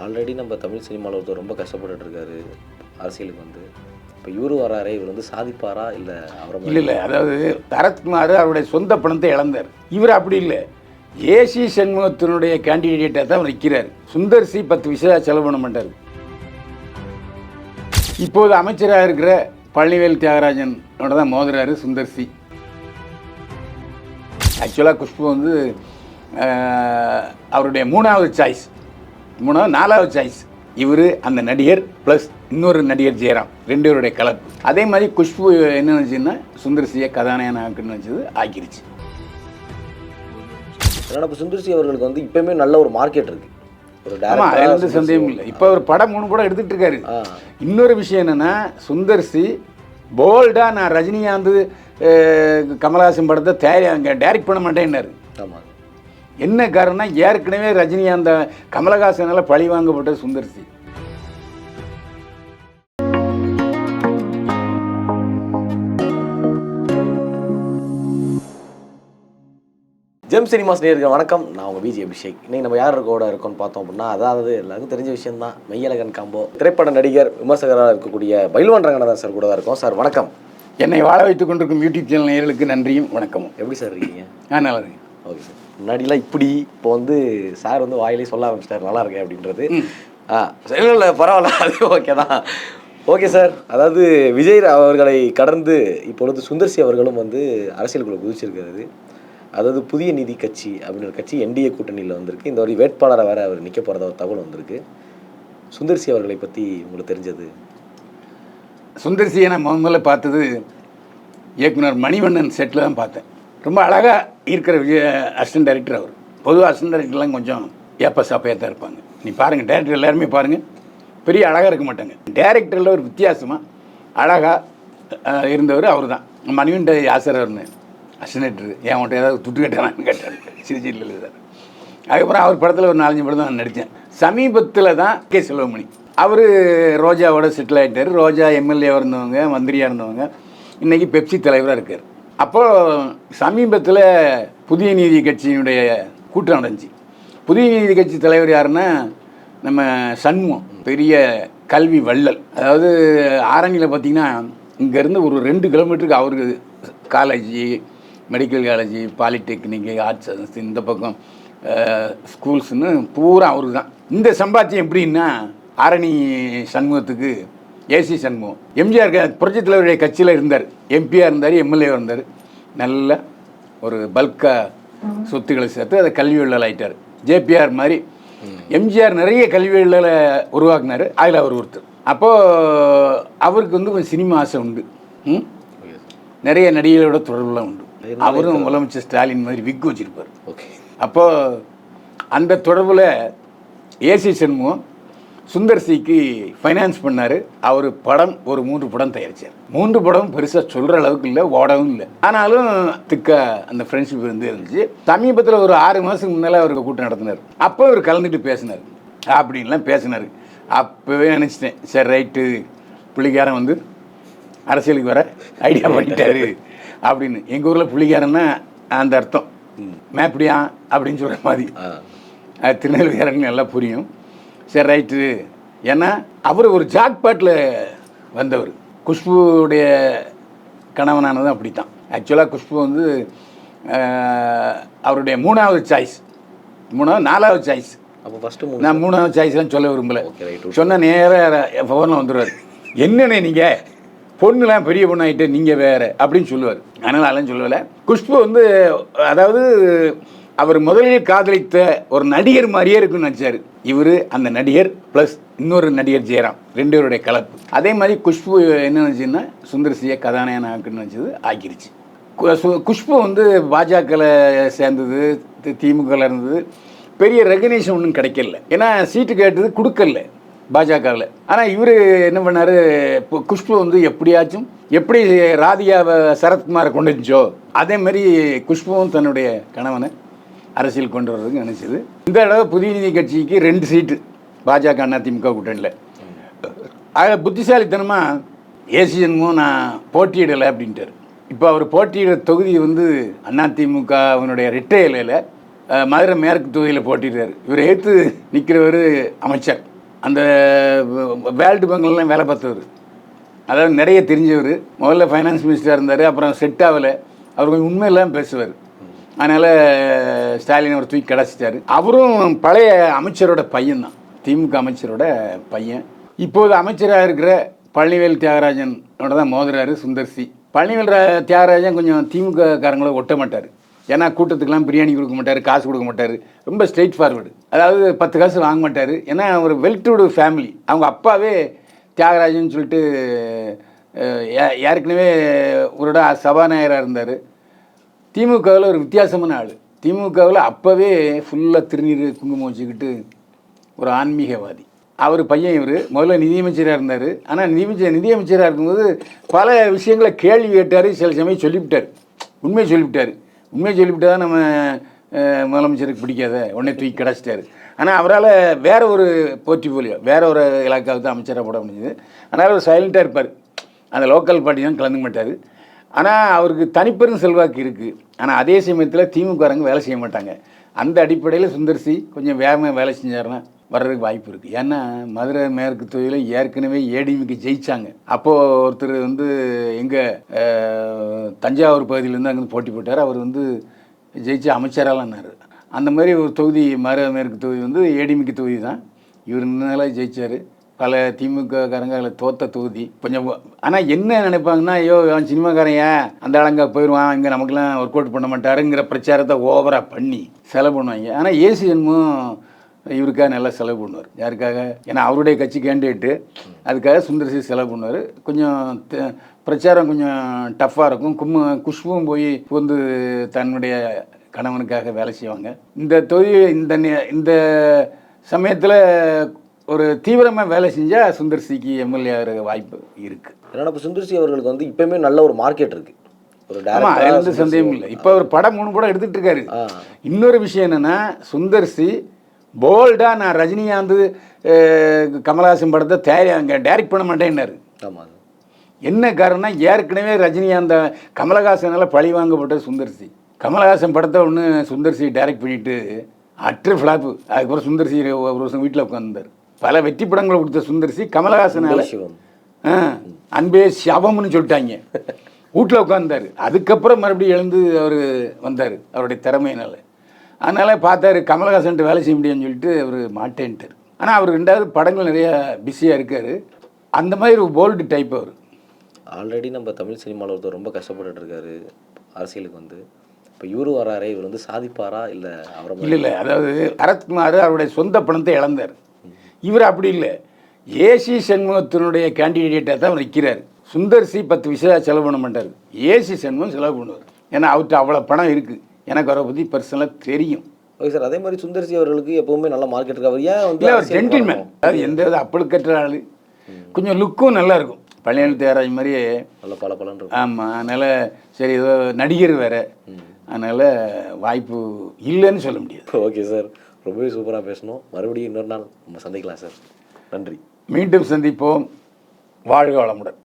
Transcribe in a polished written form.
Already நம்ம தமிழ் சினிமாவில் ஒருத்தர் ரொம்ப கஷ்டப்பட்டுட்டு இருக்காரு அரசியலுக்கு வந்து. இப்போ இவரு வராரே, இவர் வந்து சாதிப்பாரா இல்லை அவரை இல்லை அதாவது சரத்குமார் அவருடைய சொந்த பணத்தை இழந்தார். இவர் அப்படி இல்லை, ஏசி சண்முகத்தினுடைய கேண்டிடேட்டாக தான் நிற்கிறார். சுந்தர் சி 10 விஷயம் செலவு பண்ண மாட்டார். இப்போது அமைச்சராக இருக்கிற பழனிவேல் தியாகராஜனோட தான் மோதுறாரு சுந்தர் சி. ஆக்சுவலாக குஷ்பு வந்து அவருடைய 3வது சாய்ஸ், 4வது சாய்ஸ். இவர் அந்த நடிகர் ப்ளஸ் இன்னொரு நடிகர் ஜெயராம், 2 பேருடைய கலப்பு. அதே மாதிரி குஷ்பு என்ன நினச்சுன்னா சுந்தர் சியை கதாநாயகனாக்குன்னு நினச்சது ஆக்கிருச்சு. ஏன்னா இப்போ சுந்தர் சி அவர்களுக்கு வந்து இப்போயுமே நல்ல ஒரு மார்க்கெட் இருக்குது. ஆமாம், எந்த சந்தேகமும் இல்லை. இப்போ ஒரு படம் 3 படம் எடுத்துகிட்டு இருக்காரு. இன்னொரு விஷயம் என்னென்னா சுந்தர் சி போல்டாக நான் ரஜினிகாந்த் கமல்ஹாசன் படத்தை டைரக்ட் பண்ண மாட்டேன்னாரு. ஆமாம். என்ன காரணம், ஏற்கனவே ரஜினிகாந்த கமலஹாசனால் பழி வாங்கப்பட்ட சுந்தர் சி. ஜெம் சினிமாஸ் நேயர்கள் வணக்கம், நான் உங்கள் விஜய் அபிஷேக். இன்னைக்கு நம்ம யார் கூட இருக்கோம்னு பார்த்தோம் அப்படின்னா, அதாவது எல்லாருக்கும் தெரிஞ்ச விஷயம் தான், மெய்யழகன் காம்போ. திரைப்பட நடிகர் விமர்சகராக இருக்கக்கூடிய பைல்வான் ரங்கநாதன் சார் கூட தான் இருக்கோம். சார் வணக்கம். என்னை வாழ வைத்துக் கொண்டிருக்கும் யூடியூப் சேனல் நேயர்களுக்கு நன்றியும் வணக்கமும். எப்படி சார் இருக்கீங்க? நல்லா இருக்கேன். Okay sir. முன்னாடிலாம் இப்படி, இப்போ வந்து சார் வந்து வாயிலே சொல்ல ஆரம்பிச்சிட்டார் நல்லா இருக்கேன் அப்படின்றது. இல்லை பரவாயில்ல, அது ஓகே தான். ஓகே சார், அதாவது விஜய் அவர்களை கடந்து இப்பொழுது சுந்தர் சி அவர்களும் வந்து அரசியலுக்குள்ளே குதிச்சிருக்கிறது. அதாவது புதிய நீதி கட்சி அப்படின்ற கட்சி என்டிஏ கூட்டணியில் வந்திருக்கு. இந்த ஒரு வேட்பாளரை வேறு அவர் நிற்க போகிறதா ஒரு தகவல் வந்திருக்கு. சுந்தர் சி அவர்களை பற்றி உங்களுக்கு தெரிஞ்சது? சுந்தர் சியை நான் முதல்ல பார்த்தது இயக்குனர் மணிவண்ணன் செட்டில் தான் பார்த்தேன். ரொம்ப அழகாக இருக்கிற அசிஸ்டன்ட் டைரக்டர் அவர். பொதுவாக அசிஸ்டன்ட் டைரக்டர்லாம் கொஞ்சம் ஏப்ப சாப்பையாக தான் இருப்பாங்க. நீ பாருங்கள், டேரக்டர் எல்லாருமே பாருங்கள், பெரிய அழகாக இருக்க மாட்டாங்க. டேரக்டரில் ஒரு வித்தியாசமாக அழகாக இருந்தவர் அவர் தான். மணிவண்ணன் ஆசிரியர்னு அசிஸ்டன்ட் டைரக்டர். ஏன் அவன்கிட்ட ஏதாவது துட்டு கட்டானான்னு கேட்டார். சிரிச்சி இல்லை சார். அதுக்கப்புறம் அவர் படத்தில் ஒரு 4-5 படம் தான் நான் நடித்தேன். சமீபத்தில் தான் கே செல்வமணி, அவர் ரோஜாவோட செட்டில் ஆகிட்டார். ரோஜா எம்எல்ஏவாக இருந்தவங்க, மந்திரியாக இருந்தவங்க, இன்றைக்கி பெப்சி தலைவராக இருக்கார். அப்போது சமீபத்தில் புதிய நீதி கட்சியினுடைய கூட்டம் நடந்துச்சு. புதிய நீதி கட்சி தலைவர் யாருன்னா நம்ம சண்முகம், பெரிய கல்வி வள்ளல். அதாவது ஆரணியில் பார்த்திங்கன்னா இங்கேருந்து ஒரு 2 கிலோமீட்டருக்கு அவருக்கு காலேஜி, மெடிக்கல் காலேஜி, பாலிடெக்னிக்கு, ஆர்ட்ஸ் சயின்ஸ், இந்த பக்கம் ஸ்கூல்ஸ்னு பூரா அவருக்கு தான். இந்த சம்பாத்தியம் எப்படின்னா, ஆரணி சண்முகத்துக்கு ஏசி சண்முகம் எம்ஜிஆர் புரட்சித் தலைவருடைய கட்சியில் இருந்தார், எம்பியாக இருந்தார், எம்எல்ஏ இருந்தார். நல்ல ஒரு பல்காக சொத்துக்களை சேர்த்து அதை கல்வி வள்ளல் ஆகிட்டார். ஜேபிஆர் மாதிரி எம்ஜிஆர் நிறைய கல்வி வள்ளலை உருவாக்குனார், அதில் அவர் ஒருத்தர். அப்போது அவருக்கு வந்து கொஞ்சம் சினிமா ஆசை உண்டு, நிறைய நடிகர்களோட தொடர்புலாம் உண்டு. அவரும் முதலமைச்சர் ஸ்டாலின் மாதிரி விக் வச்சிருப்பார். ஓகே. அப்போது அந்த தொடர்பில் ஏசி சண்முகம் சுந்தர் சிக்கு ஃபைனான்ஸ் பண்ணார். அவர் படம் ஒரு 3 படம் தயாரித்தார். 3 படம் பெருசாக சொல்கிற அளவுக்கு இல்லை, ஓடவும் இல்லை. ஆனாலும் அந்த ஃப்ரெண்ட்ஷிப் வந்து இருந்துச்சு. சமீபத்தில் ஒரு 6 மாதத்துக்கு முன்னால் அவருக்கு கூட்டம் நடத்தினார். அப்போ அவர் கலந்துட்டு பேசினார், அப்படின்லாம் பேசினார். அப்போவே நினச்சிட்டேன், சரி ரைட்டு, புள்ளிக்காரன் வந்து அரசியலுக்கு வர ஐடியா பண்ணிட்டாரு அப்படின்னு. எங்கள் ஊரில் புள்ளிக்காரன்னா அந்த அர்த்தம், மேப்படியா அப்படின்னு சொல்கிற மாதிரி. அது திருநெல்வேலிக்காரங்க நல்லா புரியும். சரி ரைட்டு, ஏன்னா அவர் ஒரு ஜாக்பாட்டில் வந்தவர். குஷ்புடைய கணவனானது அப்படி தான். ஆக்சுவலாக குஷ்பு வந்து அவருடைய 3வது சாய்ஸ், 4வது சாய்ஸ். அப்போ ஃபஸ்ட்டு நான் 3வது சாய்ஸ்லாம் சொல்ல விரும்பலை. சொன்ன நேராக ஃபோனில் வந்துடுவார், என்னண்ணே நீங்கள் பொண்ணுலாம் பெரிய பொண்ணு ஆகிட்டு நீங்கள் வேறு அப்படின்னு சொல்லுவார். அதனால் அதெல்லாம் சொல்லலை. குஷ்பு வந்து அதாவது அவர் முதலில் காதலித்த ஒரு நடிகர் மாதிரியே இருக்குன்னு நினச்சார். இவர் அந்த நடிகர் ப்ளஸ் இன்னொரு நடிகர் ஜெயராம், 2 பேருடைய கலப்பு. அதே மாதிரி குஷ்பு என்ன நினச்சுன்னா சுந்தர் சியை கதாநாயகனாக்குன்னு நினச்சது ஆக்கிருச்சு. குஷ்பு வந்து பாஜகவில் சேர்ந்தது, திமுகவில் இருந்தது, பெரிய ரெகனேஷன் ஒன்றும் கிடைக்கல. ஏன்னா சீட்டு கேட்டது கொடுக்கல பாஜகவில். ஆனால் இவர் என்ன பண்ணார், குஷ்பு வந்து எப்படியாச்சும் எப்படி ராதிகாவை சரத்குமாரை கொண்டு வந்துச்சோ அதே மாதிரி குஷ்புவும் தன்னுடைய கணவனை அரசியல் கொண்டு வர்றதுக்கு நினச்சிது. இந்த தடவை புதிய நீதி கட்சிக்கு 2 சீட்டு பாஜக அதிமுக கூட்டணியில். அதில் புத்திசாலித்தனமாக ஏசி சண்முகம் நான் போட்டியிடலை அப்படின்ட்டார். இப்போ அவர் போட்டியிட தொகுதி வந்து அதிமுக அவனுடைய ரெட்டையிலையில் மதுரை மேற்கு தொகுதியில் போட்டிடுறாரு. இவர் எதிர்த்து நிற்கிறவர் அமைச்சர், அந்த வேர்ல்டு பேங்க்லாம் வேலை பார்த்தவர், அதாவது நிறைய தெரிஞ்சவர். முதல்ல ஃபைனான்ஸ் மினிஸ்டராக இருந்தார், அப்புறம் செட் ஆகலை. அவர் கொஞ்சம் உண்மையெல்லாம் பேசுவார். அதனால் ஸ்டாலின் அவர் தூக்கி கிடச்சிட்டாரு. அவரும் பழைய அமைச்சரோட பையன்தான், திமுக அமைச்சரோட பையன். இப்போது அமைச்சராக இருக்கிற பழனிவேல் தியாகராஜனோட தான் மோதுறாரு சுந்தர் சி. பழனிவேல் தியாகராஜன் கொஞ்சம் திமுக காரங்களை ஒட்ட மாட்டார். ஏன்னா கூட்டத்துக்கெல்லாம் பிரியாணி கொடுக்க மாட்டார், காசு கொடுக்க மாட்டார், ரொம்ப ஸ்ட்ரெயிட் ஃபார்வர்டு. அதாவது 10 காசு வாங்க மாட்டார். ஏன்னா ஒரு வெல்டுடு ஃபேமிலி. அவங்க அப்பாவே தியாகராஜன் சொல்லிட்டு ஏற்கனவே ஒரு சபாநாயகராக இருந்தார். திமுகவில் ஒரு வித்தியாசமான ஆள். திமுகவில் அப்போவே ஃபுல்லாக திருநீர் குங்குமம் வச்சுக்கிட்டு ஒரு ஆன்மீகவாதி. அவர் பையன் இவர் முதல்ல நிதியமைச்சராக இருந்தார். ஆனால் நிதியமைச்சராக இருக்கும்போது பல விஷயங்களை கேள்வி கேட்டார், சில சமயம் சொல்லிவிட்டார், உண்மையை சொல்லிவிட்டார். உண்மையை சொல்லிவிட்டா தான் நம்ம முதலமைச்சருக்கு பிடிக்காத, உடனே தூக்கி கிடச்சிட்டாரு. ஆனால் அவரால் வேற ஒரு போர்ட்ஃபோலியோ, வேற ஒரு இலாக்காவுக்கு தான் அமைச்சராக போட முடியுது. அதனால் அவர் சைலண்ட்டாக இருப்பார், அந்த லோக்கல் பார்ட்டி தான் கலந்துக்க மாட்டார். ஆனால் அவருக்கு தனிப்பெரும் செல்வாக்கு இருக்குது. ஆனால் அதே சமயத்தில் திமுககாரங்க வேலை செய்ய மாட்டாங்க. அந்த அடிப்படையில் சுந்தர் சி கொஞ்சம் வேகமாக வேலை செஞ்சாருன்னா வர்றதுக்கு வாய்ப்பு இருக்குது. ஏன்னா மதுரை மேற்கு தொகுதியில் ஏற்கனவே ஏடிஎம்கே ஜெயித்தாங்க. அப்போது ஒருத்தர் எங்கள் தஞ்சாவூர் பகுதியிலேருந்து அங்கே போட்டி போட்டார். அவர் ஜெயிச்சு அமைச்சராகலான்னாரு. அந்த மாதிரி ஒரு தொகுதி மதுரை மேற்கு தொகுதி ஏடிஎம்கே தொகுதி தான். இவர் நல்லா ஜெயிச்சார். பல திமுககாரங்க அதில் தோத்த தொகுதி கொஞ்சம். ஆனால் என்ன நினைப்பாங்கன்னா, ஐயோ அவன் சினிமாக்காரன், அந்த ஆளுங்க போயிடுவான், இங்கே நமக்குலாம் ஒர்க் அவுட் பண்ண மாட்டாருங்கிற பிரச்சாரத்தை ஓவராக பண்ணி செலவு பண்ணுவாங்க. ஆனால் ஏசி ஜென்மும் இவருக்காக நல்லா செலவு பண்ணுவார். யாருக்காக? ஏன்னா அவருடைய கட்சி கேண்டிடேட்டு, அதுக்காக சுந்தர் சி செலவு பண்ணுவார். கொஞ்சம் பிரச்சாரம் கொஞ்சம் டஃப்பாக இருக்கும். குஷ்பும் போய் தன்னுடைய கணவனுக்காக வேலை செய்வாங்க. இந்த தொகுதி இந்த சமயத்தில் ஒரு தீவிரமாக வேலை செஞ்சால் சுந்தர் சிக்கு எம்எல்ஏ ஆகிற வாய்ப்பு இருக்குது. ஏன்னா இப்போ சுந்தர் சி அவர்களுக்கு இப்போயுமே நல்ல ஒரு மார்க்கெட் இருக்குது. ஆமாம், அதில் எந்த சந்தேகமும் இல்லை. இப்போ ஒரு படம் 3 படம் எடுத்துகிட்டு இருக்காரு. இன்னொரு விஷயம் என்னென்னா, சுந்தர் சி போல்டாக நான் ரஜினிகாந்த் கமல்ஹாசன் படத்தை அங்கே டைரக்ட் பண்ண மாட்டேன்னாரு. ஆமாம். என்ன காரணம்னா, ஏற்கனவே ரஜினிகாந்த கமலஹாசனால் பழி வாங்கப்பட்ட சுந்தர் சி. கமல்ஹாசன் படத்தை ஒன்று சுந்தர் சி டைரக்ட் பண்ணிவிட்டு அற்ற ஃப்ளாப்பு. அதுக்கப்புறம் சுந்தர் சி ஒரு வருஷம் வீட்டில் உட்காந்துருந்தார். பல வெற்றி படங்களை கொடுத்த சுந்தர் சி கமலஹாசனால் அன்பே சிவம்னு சொல்லிட்டாங்க, வீட்டில் உட்காந்தார். அதுக்கப்புறம் மறுபடியும் எழுந்து அவர் வந்தார் அவருடைய திறமையினால். அதனால் பார்த்தாரு கமலஹாசன்ட்டு வேலை செய்ய முடியும்னு சொல்லிட்டு அவர் மாட்டேன்ட்டார். ஆனால் அவர் 2வது படங்கள் நிறையா பிஸியாக இருக்கார். அந்த மாதிரி ஒரு போல்டு டைப் அவர். ஆல்ரெடி நம்ம தமிழ் சினிமாவில் ஒருத்தர் ரொம்ப கஷ்டப்பட்டு இருக்காரு அரசியலுக்கு. இப்போ இவரு வராரே, இவர் சாதிப்பாரா இல்லை அவரை? இல்லை, அதாவது சரத்குமார் அவருடைய சொந்த பணத்தை இழந்தார். இவர் அப்படி இல்லை, ஏசி சண்முகத்தினுடைய கேண்டிடேட்டாக தான் அவர் நிற்கிறார். சுந்தர் சி 10 விஷயம் செலவு பண்ண மாட்டார், ஏசி சண்முகம் செலவு பண்ணுவார். ஏன்னா அவர்கிட்ட அவ்வளோ பணம் இருக்குது. எனக்கு அவரை பற்றி பர்சனலாக தெரியும். Okay sir. அதே மாதிரி சுந்தர் சி அவர்களுக்கு எப்பவுமே நல்ல மார்க்கெட் இருக்கு. அவர் ஏன் இல்லை, அவர் ஜென்டில்மேன். அதாவது எந்த வித அப்பழுக்கற்ற ஆள். கொஞ்சம் லுக்கும் நல்லா இருக்கும். பழனிவேல் தியாகராஜ் மாதிரியே நல்ல பல இருக்கும். ஆமாம். அதனால் சரி, ஏதோ நடிகர் வேறு, அதனால் வாய்ப்பு இல்லைன்னு சொல்ல முடியாது. ஓகே சார், ரொம்பவே சூப்பராக பேசணும். மறுபடியும் இன்னொரு நாள் நம்ம சந்திக்கலாம் சார். நன்றி. மீண்டும் சந்திப்போம். வாழ்க வளமுடன்.